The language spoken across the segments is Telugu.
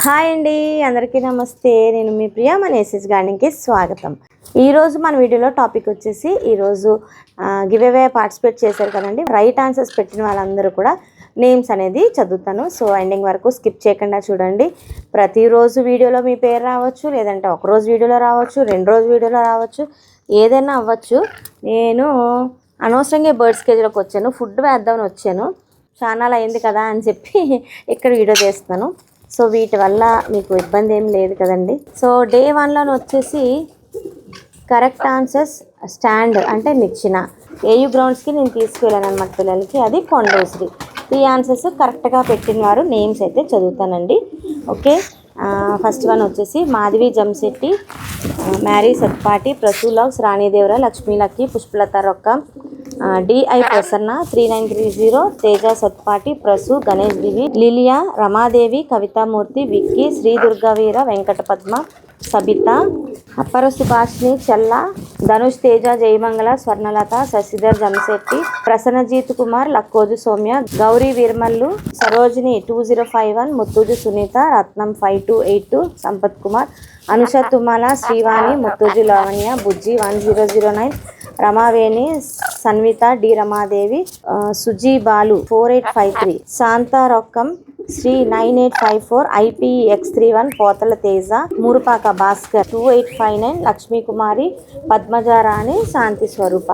హాయ్ అండి, అందరికీ నమస్తే. నేను మీ ప్రియా. మన ఎస్ఎస్ గార్డెన్కి స్వాగతం. ఈరోజు మన వీడియోలో టాపిక్ వచ్చేసి ఈరోజు గివ్ అవే పార్టిసిపేట్ చేశారు కదండి. రైట్ ఆన్సర్స్ పెట్టిన వాళ్ళందరూ కూడా నేమ్స్ అనేది చదువుతాను. సో ఎండింగ్ వరకు స్కిప్ చేయకుండా చూడండి. ప్రతిరోజు వీడియోలో మీ పేరు రావచ్చు, లేదంటే ఒకరోజు వీడియోలో రావచ్చు, 2 రోజు వీడియోలో రావచ్చు, ఏదైనా అవ్వచ్చు. నేను అనవసరంగా బర్డ్స్ కేజీలోకి వచ్చాను, ఫుడ్ వేద్దామని వచ్చాను. ఛానల్ అయింది కదా అని చెప్పి ఇక్కడ వీడియో చేస్తాను. సో వీటి వల్ల మీకు ఇబ్బంది ఏం లేదు కదండి. సో డే 1లో వచ్చేసి కరెక్ట్ ఆన్సర్స్ స్టాండ్ అంటే నిచ్చిన ఏయూ గ్రౌండ్స్కి నేను తీసుకువెళ్ళాను అనమాట పిల్లలకి. అది కొండూశ్రీ. 3 ఆన్సర్స్ కరెక్ట్గా పెట్టిన వారు నేమ్స్ అయితే చదువుతానండి. ఓకే, ఫస్ట్ వన్ వచ్చేసి మాధవి జంశెట్టి, మ్యారీ సత్పాటి, ప్రసూలాగ్స్, Ranidevara, Lakshmi Lucky, Pushpalatha Rokka, DI Prasanna, 3930, Teja Satpati, Prasu, Ganesh Divi, Lilia, Ramadevi, Kavithamurthy, Vicky, Sri Durgaveera, Venkata Padma, Sabitha, Appara Subhashini, Chella, Dhanush Teja, Jayamangala, Swarnalatha, Shashidhar Jamshetti, Prasannajeet Kumar, Lakkoju Soumya, Gowri Veermallu, Sarojini 2051, Muttuju Sunitha, Ratnam 5282, Sampath Kumar, Anusha Thummala, Srivani, Muttuju Lavanya, Bujji 1009, Ramaveni, Sanvitha, D Ramadevi, Suji Balu 4853, Shantha Rokkam, Shri 9854, IPX31, పోతల తేజ, మూరుపాక భాస్కర్ 2859, లక్ష్మీ కుమారి, పద్మజారాణి, శాంతి స్వరూప.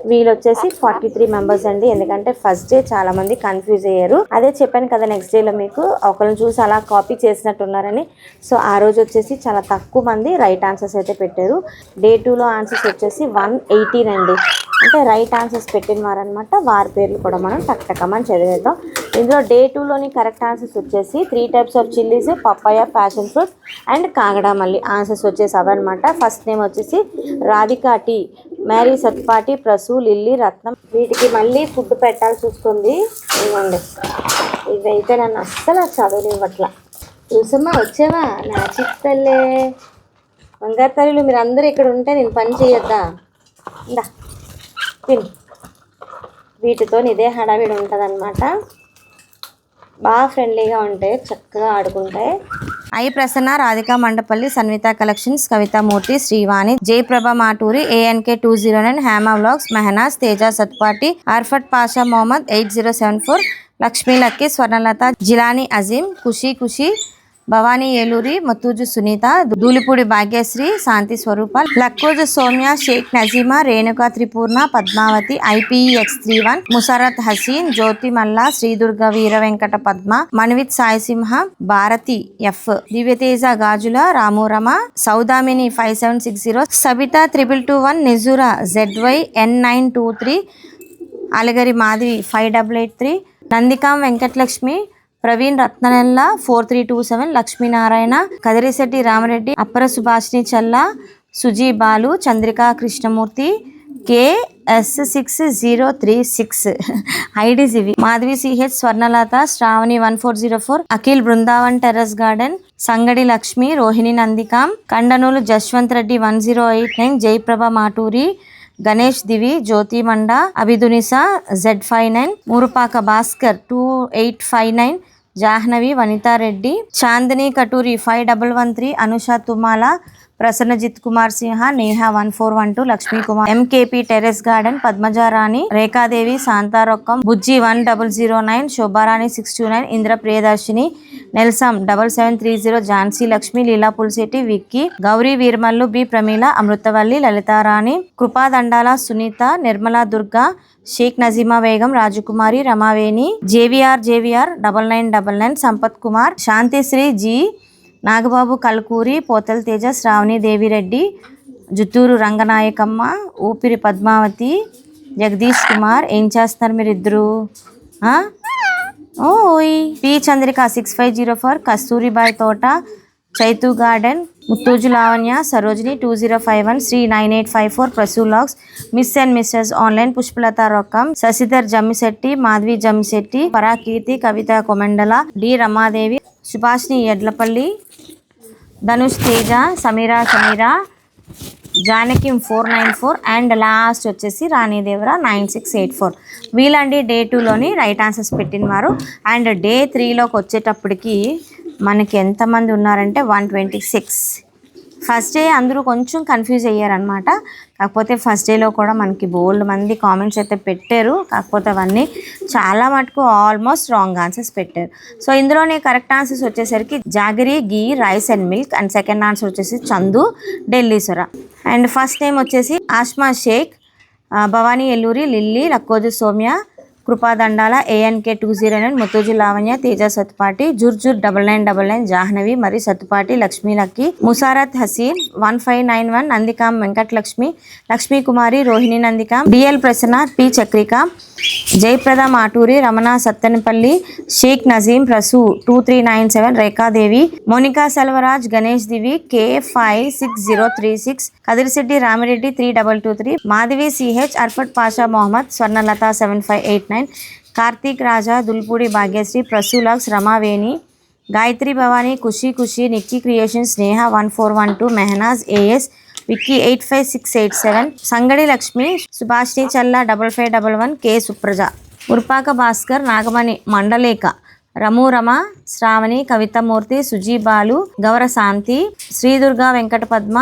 వీళ్ళు వచ్చేసి 43 మెంబర్స్ అండి. ఎందుకంటే ఫస్ట్ డే చాలా మంది కన్ఫ్యూజ్ అయ్యారు. అదే చెప్పాను కదా, నెక్స్ట్ డేలో మీకు ఒకరిని చూసి అలా కాపీ చేసినట్టున్నారని. సో ఆ రోజు వచ్చేసి చాలా తక్కువ మంది రైట్ ఆన్సర్స్ అయితే పెట్టారు. డే 2లో ఆన్సర్స్ వచ్చేసి 118 అండి. అంటే రైట్ ఆన్సర్స్ పెట్టిన వారనమాట. వారి పేర్లు కూడా మనం టక్కమని చదివేద్దాం. ఇందులో డే 2లోని కరెక్ట్ ఆన్సర్స్ వచ్చేసి 3 types of chillies, papaya, passion fruit and కాగడా మల్లి. ఆన్సర్స్ వచ్చేసి అవన్నమాట. ఫస్ట్ నేమ్ వచ్చేసి Radhika T, Mary Satpati, Prasu, Lily, Ratnam. వీటికి మళ్ళీ ఫుడ్ పెట్టాల్సి వస్తుంది. ఇవ్వండి, ఇవైతే నన్ను అస్సలు చదవనివ్వట్ల. చూసమ్మా, వచ్చావా నా చిత్తల్లే బంగారు తల్లులు. మీరు అందరూ ఇక్కడ ఉంటే నేను పని చేయొద్దా? ఇందా తిని. వీటితో ఇదే హడావిడి ఉంటుంది అనమాట. బాగా ఫ్రెండ్లీగా ఉంటాయి, చక్కగా ఆడుకుంటాయి. I Prasanna, Radhika Mandapalli, Sanvitha collections, Kavithamurthy, Srivani, Jayaprabha Maturi, ANK 209, Hema vlogs, Mehnaz, Teja Satpati, Arfat Pasha Mohammed 8074, Lakshmi Lucky, Swarnalatha, Jilani Azeem, Khushi, Bhavani Eluri, Muttuju Sunitha, Dhulipudi Bhagyashri, Shanti Swaroopa, Lakkoju Soumya, Shaikh Nazima, Renuka Tripurna, Padmavathi, IPX31, Musarat Haseen, Jyothi Malla, Sridurga, Veera Venkata Padma, Manvith సాయిసింహ, Bharati F, Divyateja Gajula, రామూరమ, Saudamini 5760, Sabitha 2221, నిజురా ZY N923, అలగరి Madhavi 5883, Nandigam Venkatalakshmi, Praveen రత్ననెల్ల 4327, Lakshminarayana, కదిరిశెట్టి Rama Reddy, అప్పర Subhashini Challa, Suji Balu, Chandrika Krishnamurthy, KS6036, IDGV, Madhavi CH, Swarnalatha, Shravani 1404, Akhil, Brindavan terrace garden, Sangadi Lakshmi, Rohini నందికాం, కండనూలు Jaswanth Reddy 1089, Jayaprabha Maturi, Ganesh Divi, Jyothi Manda, Abidunisa Z59, Murupaka Bhaskar 2859, Jahnavi, Vanithareddy, Chandini Katuri 5113, Anusha Tummala, Prasannajit Kumar Simha, Neha 1412, Lakshmi Kumar, MKP terrace garden, Padmajarani, Rekhadevi, Shantharokkam, Bujji 1009, Shobharani 629, Indra Priyadarshini, నెల్సమ్ 7730, ఝాన్సీ లక్ష్మి, లీలా పుల్శెట్టి, విక్కీ, గౌరీ వీర్మల్లు, బి ప్రమీల, అమృతవల్లి, లలితారాణి, కృపాదండాల, సునీత, నిర్మలా దుర్గా, షేక్ నజీమా బేగం, రాజకుమారి, రమావేణి, JVR 9999, సంపత్ కుమార్, శాంతిశ్రీ జీ, నాగబాబు కల్కూరి, పోతల తేజ, శ్రావణి దేవిరెడ్డి, జుత్తూరు రంగనాయకమ్మ, ఊపిరి పద్మావతి, జగదీష్ కుమార్. ఏం చేస్తున్నారు మీరిద్దరు? ఓయ్. P Chandrika 6504, Kasturibai Thota, Chaitu garden, Muttuju Lavanya, Sarojini 2051, Sri 9854, Prasu logs, miss and Mrs online, Pushpalatha Rokkam, Sasidhar Jammisetti, Madhavi Jammisetti, Parakeerthi, Kavitha Komandala, D Ramadevi, Subhashini Edlapalli, Dhanush Teja, Sameera, Janaki 494 and last వచ్చేసి రాణీదేవర 9684. వీళ్ళండి డే 2లోని రైట్ ఆన్సర్స్ పెట్టిన వారు. అండ్ డే 3లోకి వచ్చేటప్పటికి మనకి ఎంతమంది ఉన్నారంటే 126. ఫస్ట్ డే అందరూ కొంచెం కన్ఫ్యూజ్ అయ్యారనమాట. కాకపోతే ఫస్ట్ డేలో కూడా మనకి బోల్డ్ మంది కామెంట్స్ అయితే పెట్టారు. కాకపోతే అవన్నీ చాలా మటుకు ఆల్మోస్ట్ రాంగ్ ఆన్సర్స్ పెట్టారు. సో ఇందులోనే కరెక్ట్ ఆన్సర్స్ వచ్చేసరికి jaggery, ghee, rice and milk. And second answer వచ్చేసి చందు, ఢిల్లీసుర. అండ్ ఫస్ట్ నేమ్ వచ్చేసి ఆస్మా షేక్, భవానీ ఎల్లూరి, లిల్లీ, లక్కోజు సౌమ్య, కృపాదండాల, ANK 209, ముత్తూజు లావణ్య, తేజ సత్పాటి, జుర్జుర్ 9999, జాహ్నవి, మరి సత్పాటి, లక్ష్మీ లక్కీ, ముసారత్ హసీన్ 1591, నందికాం వెంకటలక్ష్మి, లక్ష్మీ కుమారి, Rohini Nandigam, DL Prasanna, P Chakrika, Jayaprada Maturi, Ramana Sattenapalli, Sheikh Nazeem, Prasu 2397, Rekha Devi, Monica Selvaraj, Ganesh Divi, K56036, Kadirisetti Ramireddy 3223, Madhavi CH, Arfat Pasha Mohammed, Swarnalatha 7589, Karthik Raja, Dulpudi Bhagyasri, ప్రసూలక్స్, Ramaveni, Gayatri Bhavani, Khushi, Nikki creation, Sneha 1412, Mehnaz AS, Vicky 85687, Sangadi Lakshmi, Subhashini Challa 5511, K Supraja, Urpaka Bhaskar, Nagamani, Mandaleka, Rama, Shravani, Kavithamurthy, Sujibalu, Gaurashanti, Sridurga Venkata Padma,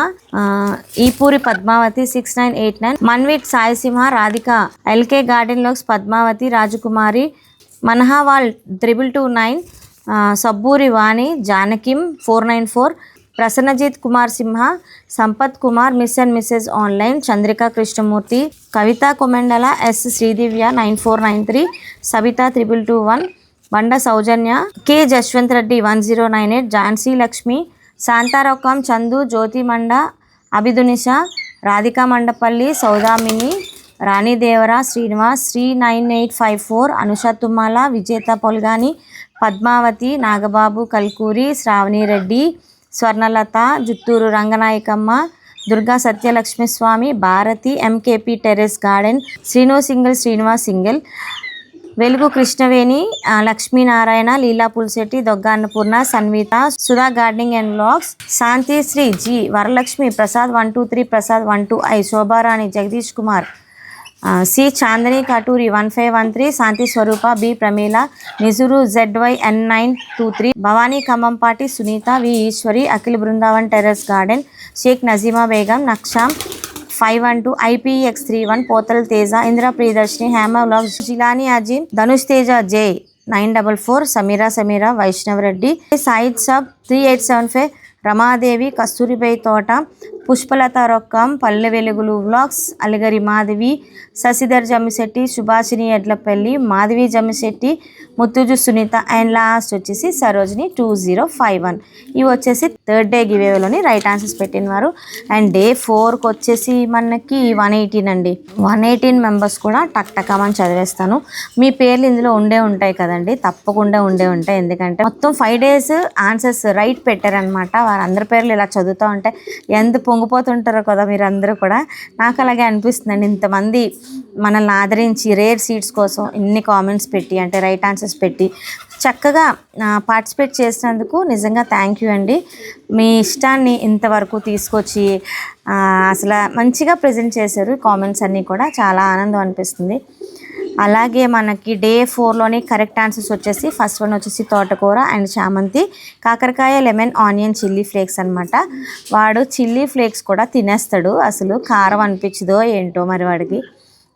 Eepuri Padmavathi 6989, Manvit Saisimha, Radhika, LK garden లోక్స్, పద్మావతి, రాజకుమారి, మన్హావాల్ 2229, సబ్బూరి వాణి, జానకిం 494, ప్రసన్నజిత్ Kumar Simha, Sampath Kumar, miss and Mrs online, Chandrika Krishnamurthy, Kavitha Komendala, S Sridivya 9493, Sabitha 2221, Banda Soujanya, K Jaswanth Reddy 1098, Jhansi Lakshmi, శాంతారొక్కం, Chandu, Jyothi Manda, అభిదునిష, Radhika Mandapalli, Saudamini, రాణిదేవర, Srinivas, Shri 9854, Anusha Tummala, Vijetha Polgani, Padmavathi, Nagababu Kalkuri, Shravani Reddy, Swarnalatha, Jutturu Ranganayakamma, Durga Satyalakshmiswamy, Bharathi, MKP terrace garden, Srinivas single, Velugu Krishnaveni, Lakshminarayana, Leela Pulsetti, Dogga Annapurna, Sanvitha, Sudha gardening and vlogs, Shanthisri G, Varalakshmi, Prasad 123, Prasad 12I, Shobharani, Jagadish Kumar, C Chandini Katuri 1513, Shanthi Swarupa, B Pramila, నిజురు ZYN923, Bhavani Khammampati, Sunitha, V Eshwari, Akhil Brindavan terrace garden, Sheikh Nazeema Begum, నక్షాం 512, IPX31, పోతల్ తేజ, ఇంద్ర ప్రియదర్శిని, హేమ వ్లాగ్స్, జిలాని అజీమ్, ధనుష్ తేజ J 944, సమీరా, వైష్ణవ్ రెడ్డి, సాయిద్ సబ్ 3875, Ramadevi, Kasturibai Thota, Pushpalatha Rokkam, Palle Velugulu vlogs, Aligari Madhavi, Sasidhar Jammisetti, Subhashini Edlapalli, Madhavi Jammisetti, Muttuju Sunitha, and last వచ్చేసి సరోజిని 2051. ఇవి వచ్చేసి థర్డ్ డే గివేలోని రైట్ ఆన్సర్స్ పెట్టినవారు. అండ్ డే 4కి వచ్చేసి మనకి 118 అండి. 118 మెంబర్స్ కూడా టక్టకమని చదివేస్తాను. మీ పేర్లు ఇందులో ఉంటాయి కదండి, తప్పకుండా ఉంటాయి. ఎందుకంటే మొత్తం 5 days ఆన్సర్స్ రైట్ పెట్టారనమాట. వారందరి పేర్లు ఇలా చదువుతూ ఉంటే ఎంత పొంగిపోతుంటారో కదా మీరు అందరూ కూడా. నాకు అలాగే అనిపిస్తుందండి, ఇంతమంది మనల్ని ఆదరించి రేర్ సీట్స్ కోసం ఇన్ని కామెంట్స్ పెట్టి, అంటే రైట్ ఆన్సర్స్ పెట్టి చక్కగా పార్టిసిపేట్ చేసినందుకు నిజంగా థ్యాంక్ యూ అండి. మీ ఇష్టాన్ని ఇంతవరకు తీసుకొచ్చి అసలు మంచిగా ప్రజెంట్ చేశారు. కామెంట్స్ అన్నీ కూడా చాలా ఆనందం అనిపిస్తుంది. అలాగే మనకి డే 4లోని కరెక్ట్ ఆన్సర్స్ వచ్చేసి ఫస్ట్ వన్ వచ్చేసి తోటకూర అండ్ చామంతి, కాకరకాయ, లెమన్, ఆనియన్, చిల్లీ ఫ్లేక్స్ అనమాట. వాడు చిల్లీ ఫ్లేక్స్ కూడా తినేస్తాడు, అసలు కారం అనిపించదో ఏంటో మరి వాడికి.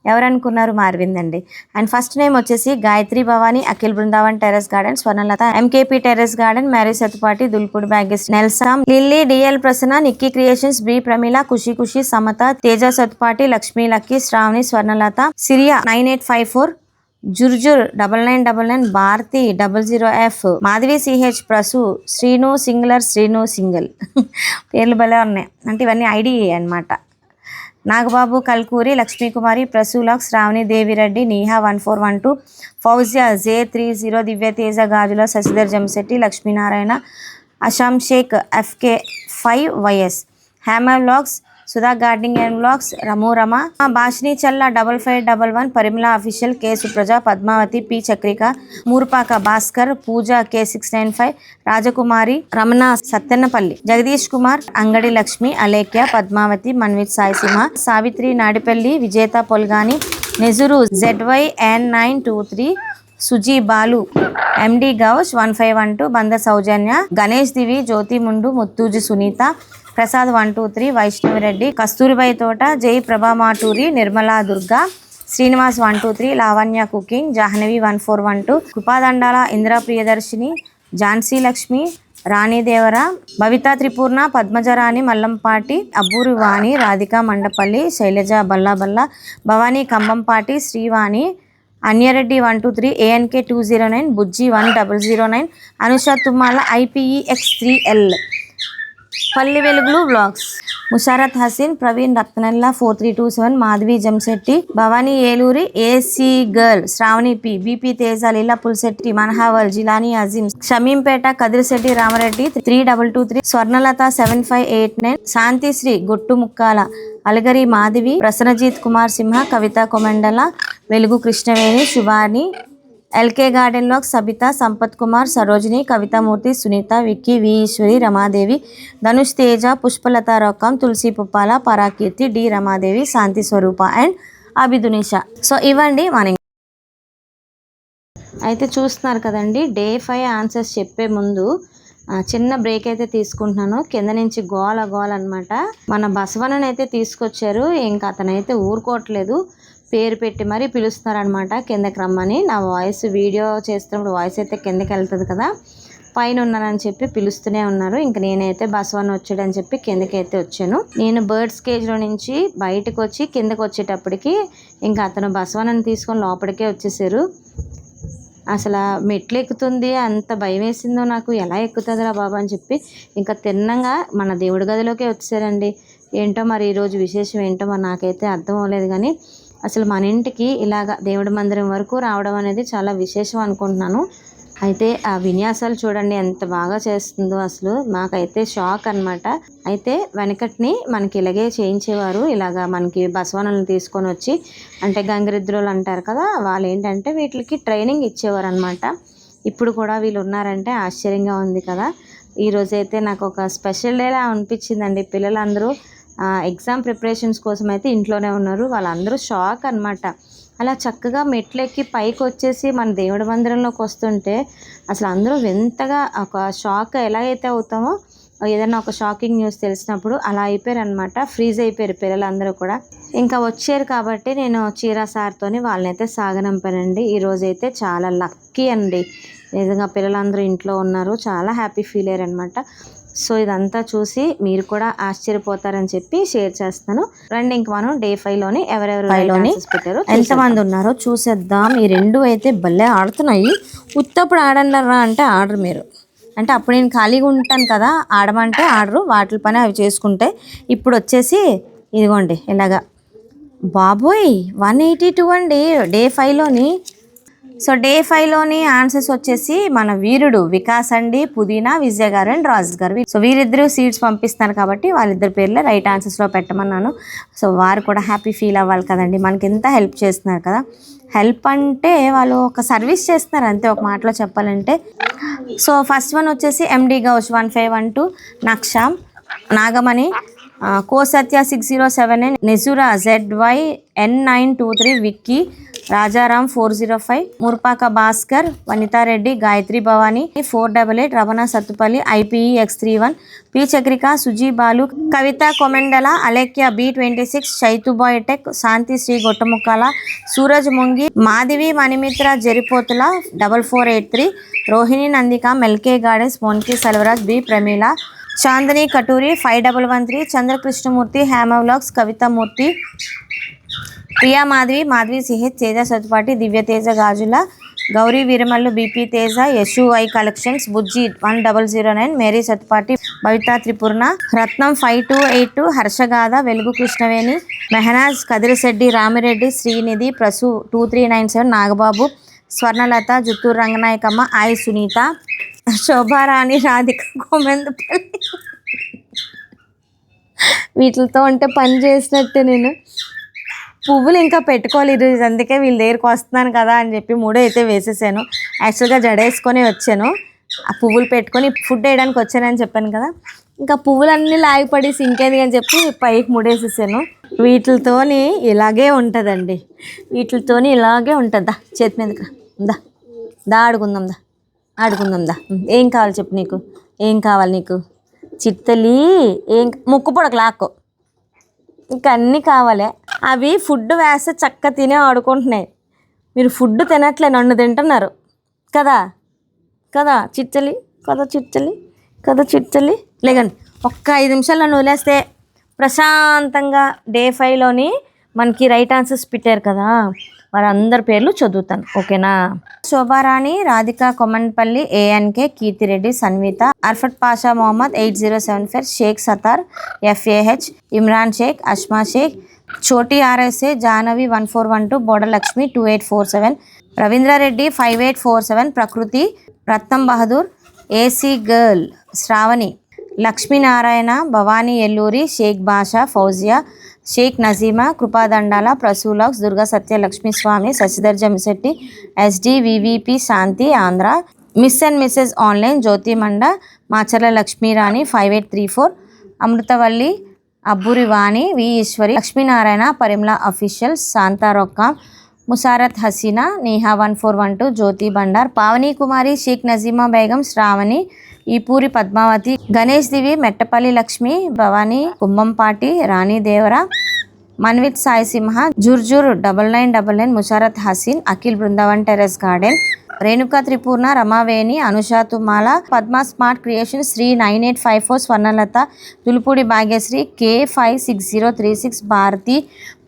ఎవరనుకున్నారు? మారవింద్ అండి. అండ్ ఫస్ట్ నేమ్ వచ్చేసి Gayatri Bhavani, Akhil Brindavan terrace garden, Swarnalatha, MKP terrace garden, Mary Satpati, Dulpudi బ్యాగెస్, నెల్సామ్, Lily, DL Prasanna, Nikki creations, B Pramila, Khushi, Samatha, Teja Satpati, Lakshmi Lucky, Shravani, Swarnalatha, సిరియా 9854, జుర్జుర్ 9999, Bharathi 00F, Madhavi CH, Prasu, Srinu single పేర్లు భలే ఉన్నాయి. అంటే ఇవన్నీ ఐడి అనమాట. నాగబాబు కల్కూరి, లక్ష్మీకుమారి, ప్రసూలక్, శ్రావణి దేవిరెడ్డి, నీహా 1412, ఫౌజియా J30, దివ్యతేజ గాజుల, శశిధర్ జంశెట్టి, లక్ష్మీనారాయణ, అషాం Sheikh FK 5YS, Hema vlogs, Sudha gardening and vlogs, Rama, Bhashini Challa 5511, Parimala official, K Supraja, Padmavathi, P Chakrika, Murpaka Bhaskar, Pooja K695, Rajakumari, Ramana Sattenapalli, Jagadish Kumar, Angadi Lakshmi, Alekhya, Padmavathi, Manvith Saisimha, Savitri Nadipalli, Vijetha Polgani, నెజురు ZYN923, సుజీ బాలు, ఎండి గౌష్ 1512, బంద సౌజన్య, గణేష్ దివి, జ్యోతి ముండు, ముత్తూజి సునీత, ప్రసాద్ 123, వైష్ణవిరెడ్డి, కస్తూరిబాయి తోట, జై ప్రభా మాటూరి, నిర్మలా దుర్గా, శ్రీనివాస్ 123, లావణ్య కుకింగ్, జాహ్నవి 1412, కృపాదండాల, ఇందిరా ప్రియదర్శిని, ఝాన్సీ లక్ష్మి, రాణిదేవర, భవితా త్రిపూర్ణ, పద్మజరాణి మల్లంపాటి, అబ్బూరి వాణి, రాధిక మండపల్లి, శైలజ బల్లాబల్ల, Bhavani Kambampati, Srivani, Anyareddy 123, ANK 209, Bujji 1009, Anusha Tummala, IPEX3L, Palli Velugulu vlogs, Musharrat Haseen, Praveen రత్నల్లా 4327, Madhavi Jamsetti, Bhavani Eluri, AC girl, Shravani P, BP Teja, Leela Pulsetti, మనహావల్, Jilani Azeem, Shameempet, Kadirisetti Ramareddy 3223, Swarnalatha 7589, Shantisri Gottumukkala, Alagari Madhavi, Prasannajit Kumar Simha, Kavitha Komandala, Velugu Krishnaveni, Subhani, LK garden లాక్, Sabitha, Sampath Kumar, Sarojini, Kavithamurthy, Sunitha, Vicky, V Eshwari, Ramadevi, Dhanush Teja, Pushpalatha Rokkam, Tulasi Puppala, Parakeerthi, D Ramadevi, Shanthi Swarupa and Abidunisa. So ఇవ్వండి మన అయితే చూస్తున్నారు కదండి. డే 5 ఆన్సర్స్ చెప్పే ముందు చిన్న బ్రేక్ అయితే తీసుకుంటున్నాను. కింద నుంచి గోల అనమాట. మన బసవనని అయితే తీసుకొచ్చారు. ఇంకా అతనైతే ఊరుకోవట్లేదు, పేరు పెట్టి మరీ పిలుస్తున్నారనమాట కిందకి రమ్మని. నా వాయిస్ వీడియో చేస్తున్నప్పుడు వాయిస్ అయితే కిందకి వెళ్తుంది కదా, పైన ఉన్నానని చెప్పి పిలుస్తూనే ఉన్నారు. ఇంక నేనైతే బసవన్ వచ్చాడని చెప్పి కిందకి అయితే వచ్చాను. నేను బర్డ్స్ కేజ్లో నుంచి బయటకు వచ్చి కిందకి వచ్చేటప్పటికి ఇంకా అతను బసవనని తీసుకొని లోపలికే వచ్చేసారు. అసలు మెట్లు ఎక్కుతుంది, అంత భయం వేసిందో నాకు, ఎలా ఎక్కుతుందిరా బాబా అని చెప్పి ఇంకా తిన్నంగా మన దేవుడి గదిలోకే వచ్చేసారండి. ఏంటో మరి ఈరోజు విశేషం ఏంటో మరి నాకైతే అర్థం అవ్వలేదు. కానీ అసలు మన ఇంటికి ఇలాగ దేవుడి మందిరం వరకు రావడం అనేది చాలా విశేషం అనుకుంటున్నాను. అయితే ఆ విన్యాసాలు చూడండి ఎంత బాగా చేస్తుందో, అసలు మాకైతే షాక్ అనమాట. అయితే వెనకటిని మనకి ఇలాగే చేయించేవారు, ఇలాగా మనకి బసవనలను తీసుకొని వచ్చి, అంటే గంగిరెద్దులు అంటారు కదా, వాళ్ళు ఏంటంటే వీటికి ట్రైనింగ్ ఇచ్చేవారు అనమాట. ఇప్పుడు కూడా వీళ్ళు ఉన్నారంటే ఆశ్చర్యంగా ఉంది కదా. ఈరోజైతే నాకు ఒక స్పెషల్ డేలా అనిపించిందండి. పిల్లలందరూ ఎగ్జామ్ ప్రిపరేషన్స్ కోసం అయితే ఇంట్లోనే ఉన్నారు. వాళ్ళందరూ షాక్ అనమాట. అలా చక్కగా మెట్లెక్కి పైకి వచ్చేసి మన దేవుడి మందిరంలోకి వస్తుంటే అసలు అందరూ వింతగా ఒక షాక్ ఎలా అయితే అవుతామో, ఏదైనా ఒక షాకింగ్ న్యూస్ తెలిసినప్పుడు అలా అయిపోయారు అనమాట. ఫ్రీజ్ అయిపోయారు పిల్లలందరూ కూడా. ఇంకా వచ్చారు కాబట్టి నేను చీరా సార్తోని వాళ్ళనైతే సాగనంపానండి. ఈరోజైతే చాలా లక్కీ అండి, నిజంగా పిల్లలందరూ ఇంట్లో ఉన్నారు, చాలా హ్యాపీ ఫీల్ అయ్యారు అనమాట. సో ఇదంతా చూసి మీరు కూడా ఆశ్చర్యపోతారని చెప్పి షేర్ చేస్తాను. రండి ఇంక మనం డే 5లోని ఎవరెవరు పెట్టారో ఎంతమంది ఉన్నారో చూసేద్దాం. ఈ రెండు అయితే భలే ఆడుతున్నాయి. ఉత్తప్పుడు ఆడన్నారా అంటే ఆడరు మీరు, అంటే అప్పుడు నేను ఖాళీగా ఉంటాను కదా, ఆడమంటే ఆడరు, వాటి పని అవి చేసుకుంటే. ఇప్పుడు వచ్చేసి ఇదిగోండి ఇలాగా. బాబోయ్ 182 అండి డే 5లోని. సో డే 5లోని ఆన్సర్స్ వచ్చేసి మన వీరుడు వికాస్ అండి, పుదీనా, విజయ్ గారు అండ్ రాజు గారు. సో వీరిద్దరూ సీట్స్ పంపిస్తున్నారు కాబట్టి వాళ్ళిద్దరి పేర్లే రైట్ ఆన్సర్స్లో పెట్టమన్నాను. సో వారు కూడా హ్యాపీ ఫీల్ అవ్వాలి కదండి, మనకి ఎంత హెల్ప్ చేస్తున్నారు కదా. హెల్ప్ అంటే వాళ్ళు ఒక సర్వీస్ చేస్తున్నారు అంతే, ఒక మాటలో చెప్పాలంటే. సో ఫస్ట్ వన్ వచ్చేసి ఎండి గౌష్ 1512, నక్షాం, నాగమణి, కోసత్య 6079, నెజురా ZY N923, Vicky, Rajaram 405, Murpaka Bhaskar, Vanithareddy, Gayatri Bhavani 488, Ramana Sattupalli, IPEX31, P Chakrika, Suji Balu, Kavitha Komendala, Alekhya B26, Chaitubai tech, Shanthi Sri Gottumukkala, Suraj ముంగి, మాధవి మణిమిత్ర జరిపోతుల 4483, రోహిణి నందిక, మెల్కే గార్డెన్స్, మోన్కి Selvaraj, B Pramila, Chandini Katuri 5113, Chandrakrishnamurthy, Hema vlogs, Kavithamurthy, Priya Madhavi, Madhavi CH, Teja Sattupati, Divya Teja Gajula, Gauri Veeramallu, BP Teja, యశుఐ collections, బుజ్జి 1009, మేరీ సత్తుపాటి, భవితా త్రిపూర్ణ, రత్నం 5282, హర్షగాథ, వెలుగు కృష్ణవేణి, మెహనాజ్, కదిరిశెడ్డి రామిరెడ్డి, శ్రీనిధి, ప్రసు 2397, నాగబాబు, స్వర్ణలత, జుత్తూరు రంగనాయకమ్మ, ఐ సునీత, శోభారాణి, రాధిక కోమెందపల్లి. వీటితో ఉంటే పని చేసినట్టే. నేను పువ్వులు ఇంకా పెట్టుకోవాలి ఈరోజు, అందుకే వీళ్ళ దగ్గరికి వస్తున్నాను కదా అని చెప్పి 3 అయితే వేసేసాను. యాక్చువల్గా జడేసుకొని వచ్చాను, ఆ పువ్వులు పెట్టుకొని ఫుడ్ వేయడానికి వచ్చానని చెప్పాను కదా. ఇంకా పువ్వులన్నీ లాగిపడేసి ఇంకేది అని చెప్పి పైకి ముడేసేసాను. వీటితోని ఇలాగే ఉంటుందండి, వీటితోని ఇలాగే ఉంటుందా చేతి మీదకి ఉందా. దా ఆడుకుందాం దా ఆడుకుందాం దా. ఏం కావాలి చెప్పు, నీకు ఏం కావాలి నీకు? చిట్టలి ఏం ముక్కు పొడక లాక్కో, ఇంకా అన్నీ కావాలి. అవి ఫుడ్ వేస్తే చక్క తినే ఆడుకుంటున్నాయి. మీరు ఫుడ్ తినట్లే, నన్ను తింటున్నారు కదా కదా చిట్టలి, కదా చిట్టలి, కదా చిట్టలి. లేకండి ఒక్క 5 నిమిషాలు నన్ను వదిలేస్తే ప్రశాంతంగా డే 5లోని మనకి రైట్ ఆన్సర్స్ పెట్టారు కదా, వారందరి పేర్లు చదువుతాను, ఓకేనా? Shobharani, Radhika Kommanpalli, ANK, Keerthireddy, Sanvitha, Arfat Pasha Mohammed 8074, Sheikh Sattar, FAH, Imran Sheikh, Ashma Sheikh, Choti RSA, Jahnavi 1412, Bodalakshmi 2847, Ravindrareddy 5847, Prakruthi, Ratnam Bahadur, AC girl, Shravani, Lakshminarayana, Bhavani Elluri, Sheikh Basha, Fouzia, Sheikh Nazeema, Krupadandala, ప్రసూలాక్స్, Durga Satyalakshmiswamy, Sasidhar Jamisetti, SD, VVP, Shanthi, Andhra, miss and Mrs online, Jyothimanda, Macherla Lakshmirani 5834, Amruthavalli, Abburi Vani, V Eshwari, Lakshminarayana, Parimala official, శాంతారొక్క, ముసారత్ Haseena, Neha 1412, Jyothi Bandar, Pavani Kumari, Sheikh Nazeema Begum, Shravani, Eepuri Padmavathi, Ganesh Divi, Mettapalli Lakshmi, Bhavani, Kumbhampati, Rani Devara, Manvith Sai Simha, జుర్జుర్ 9999, Musharrat Haseen, Akhil Brindavan terrace garden, Renuka Tripurna, Ramaveni, Anusha Tummala, Padma smart creation, Sri 9854, Swarnalatha, Tulupudi Bhagyasri, K56036, Bharathi,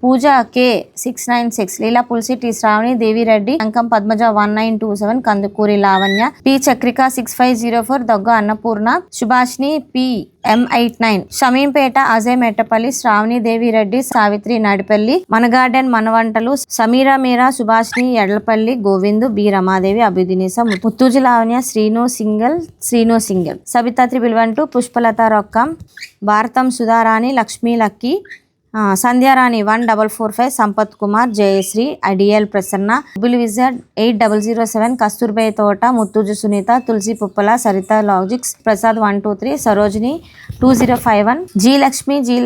Pooja K696, Leela పుల్సి, T Shravani, Devireddy, Ankam Padmaja 1927, Kandukuri Lavanya, P Chakrika 6504, Dagga Annapurna, Subhashini, PM89, షమీంపేట, Ajay Mettapalli, Shravani, Devireddy, Savitri Nadipalli, మన గార్డెన్ మన వంటలు, సమీరా మీరా, సుభాష్ని, ఎడ్లపల్లి, గోవిందు, బి రమాదేవి, అభిదినేస, ముత్తూజి లావణ్య, శ్రీను సింగల్, సబితాత్రి బిల్వంటు, Pushpalatha Rokkam, Bharatham Sudharani, Lakshmi Lucky, Sandhyarani 1445, Sampath Kumar, Jayasri, ideal Prasanna, bull wizard 8007, Kasturbai Thota, Muttuju Sunitha, Tulasi Puppala, Saritha logics, Prasad 123, Sarojini 2051, G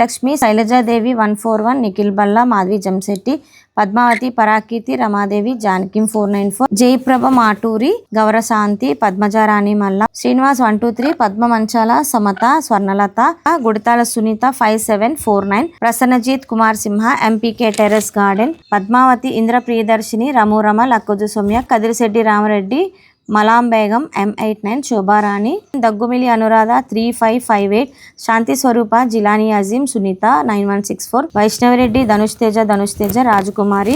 Lakshmi, Sailajadevi 141, Nikhil Balla, Madhavi Jamsetti, Padmavathi, Parakeerthi, Ramadevi, జానకిం 494, Jayaprabha Maturi, Gaurashanti, Padmajarani Malla, Srinivas 123, Padma Manchala, Samatha, Swarnalatha, గుడితాల Sunitha 5749, Prasannajit Kumar Simha, MPK terrace garden, Padmavathi, Indra Priyadarshini, రమూరమ, లక్కుజు సౌమ్య, కదిరిశెట్టి రామరెడ్డి, మలాం బేగం M89, శోభారాణి, దగ్గుమిలి అనురాధ 3558, శాంతి స్వరూప, జిలానీ అజీం, సునీత 9164, వైష్ణవిరెడ్డి, ధనుష్ తేజ, రాజకుమారి,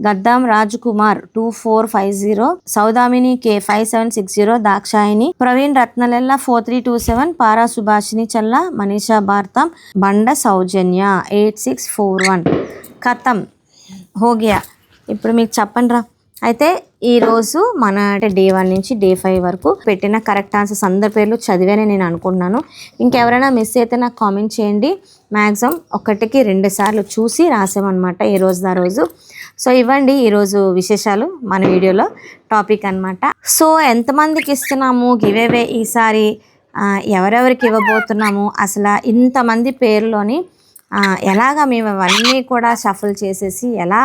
గద్దాం రాజకుమార్ 2450, సౌదామిని K5760, దాక్షాయిని, ప్రవీణ్ రత్నలెల్ల 4327, పారా సుభాషిని చల్ల, మనీషా భారతం, బండ సౌజన్య 8641. ఖతం హోగియా. ఇప్పుడు మీకు చెప్పండి రా. అయితే ఈరోజు మన డే 1 నుంచి డే 5 వరకు పెట్టిన కరెక్ట్ ఆన్సర్స్ అందరి పేర్లు చదివానే నేను అనుకుంటున్నాను. ఇంకెవరైనా మిస్ అయితే నాకు కామెంట్ చేయండి. మ్యాక్సిమం 1కి 2 సార్లు చూసి రాసామన్నమాట ఈ రోజు. సో ఇవ్వండి ఈరోజు విశేషాలు మన వీడియోలో టాపిక్ అనమాట. సో ఎంతమందికి ఇస్తున్నాము గివేవే ఈసారి, ఎవరెవరికి ఇవ్వబోతున్నాము, అసలు ఇంతమంది పేర్లోని ఎలాగా మేము అవన్నీ కూడా షఫల్ చేసేసి ఎలా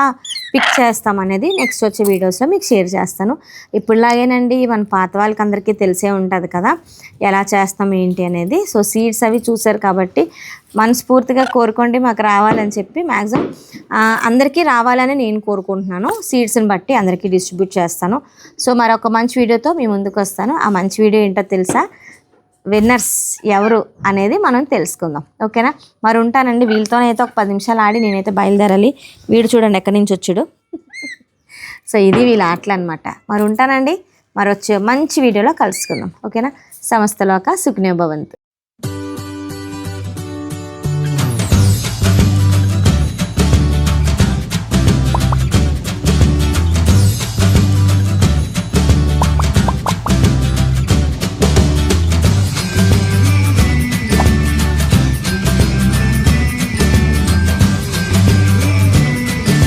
పిక్ చేస్తాం అనేది నెక్స్ట్ వచ్చే వీడియోస్లో మీకు షేర్ చేస్తాను. ఇప్పుడులాగేనండి మన పాత వాళ్ళకి అందరికీ తెలిసే ఉంటుంది కదా ఎలా చేస్తాం ఏంటి అనేది. సో సీడ్స్ అవి చూసారు కాబట్టి మనస్ఫూర్తిగా కోరుకోండి మాకు రావాలని చెప్పి. మ్యాక్సిమం అందరికీ రావాలని నేను కోరుకుంటున్నాను. సీడ్స్ని బట్టి అందరికీ డిస్ట్రిబ్యూట్ చేస్తాను. సో మరొక మంచి వీడియోతో మీ ముందుకు వస్తాను. ఆ మంచి వీడియో ఏంటో తెలుసా, విన్నర్స్ ఎవరు అనేది మనం తెలుసుకుందాం, ఓకేనా? మరి ఉంటానండి. వీళ్ళతోనైతే ఒక 10 నిమిషాలు ఆడి నేనైతే బయలుదేరాలి. వీడు చూడండి ఎక్కడి నుంచి వచ్చాడు. సో ఇది వీళ్ళ ఆటలు అనమాట. మరి ఉంటానండి. మరి వచ్చే మంచి వీడియోలో కలుసుకుందాం, ఓకేనా? సమస్తలోక సుఖినో భవంతు.